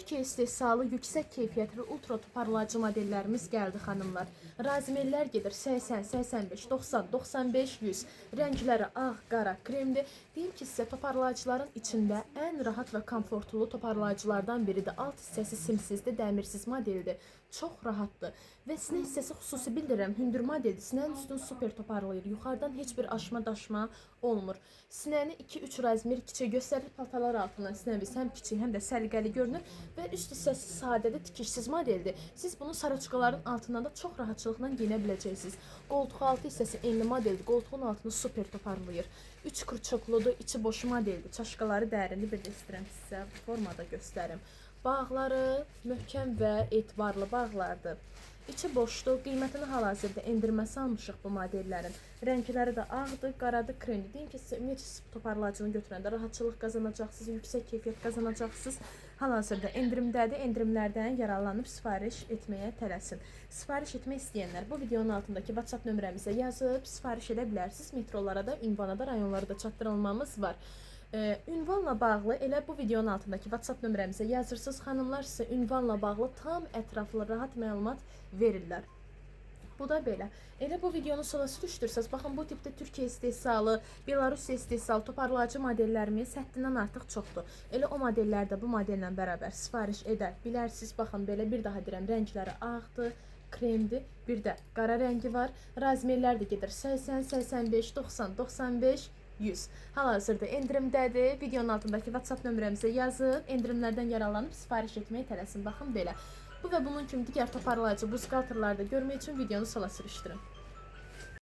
Türkiye istehsalı yüksək keyfiyyətli ultra toparlayıcı modellərimiz gəldi xanımlar. Razmerlər gedir 80, 85, 90, 95, 100. Rəngləri ağ, qara, kremli. Deyim ki, sizə toparlayıcıların içində ən rahat və komfortlu toparlayıcılardan biridir. Alt hissəsi simsizdir, dəmirsiz modeldir. Çox rahatdır. Və sinə hissəsi xüsusi bildirirəm, hündür modeldir. Sinənin üstünü super toparlayır. Yuxarıdan heç bir aşma daşma olmur. Sinəni 2-3 razmer kiçik göstərir. Paltarlar altından sinəmiz həm kiçik, həm də səliqəli görünür. Və üst hissəsi sadədir, tikişsiz modeldir. Siz bunu saraçkaların altından da çox rahatçılıqla giyinə biləcəksiniz. Qoltuq altı hissəsi enli modeldir. Qoltuğun altını super toparlayır. 3 kırçıqlıdır, içi boş modeldir. Çaşqaları dərinli, bir də istəyirəm sizə bu formada göstərim. Bağları möhkəm və etibarlı bağlardır. İçi boşdur. Qiymətini hal-hazırda endirməsi almışıq bu modellərin. Rəngləri də ağdır, qaradır, kremli. Deyim ki, siz ümumiyyətlə toparlayıcını götürəndə rahatçılıq qazanacaqsınız, yüksək keyfiyyət qazanacaqsınız. Hal-hazırda endirimdədir. Endirimlərdən yararlanıb sifariş etməyə tələsin. Sifariş etmək istəyənlər bu videonun altındakı WhatsApp nömrəmizə yazıb sifariş edə bilərsiniz. Metrolara da, ünvana da, rayonlara da çatdırılmamız var. Ünvanla bağlı elə bu videonun altındakı WhatsApp nömrəmizə yazırsınız. Xanımlar sizə ünvanla bağlı tam ətraflı, rahat məlumat verirlər. Bu da belə. Elə bu videonu sola sürüşdürsəz, baxın bu tipdə Türkiyə istehsalı, Belarus istehsalı toparlayıcı modellərimiz həddindən artıq çoxdur. Elə o modellərdə bu modellə bərabər sifariş edə bilərsiniz. Baxın belə, bir daha deyirəm, rəngləri ağdır, kremdir, bir də qara rəngi var. Razmerlər də gedir 80, 85, 90, 95, 100. Hal-hazırda endirimdədir. Videonun altındakı WhatsApp nömrəmizə yazıb endirimlərdən yararlanıb sifariş etməyə tələsin. Baxın belə. Bu və bunun kimi digər toparlayıcı buzqaltırlarda görmək üçün videonu sola sürüşdürün.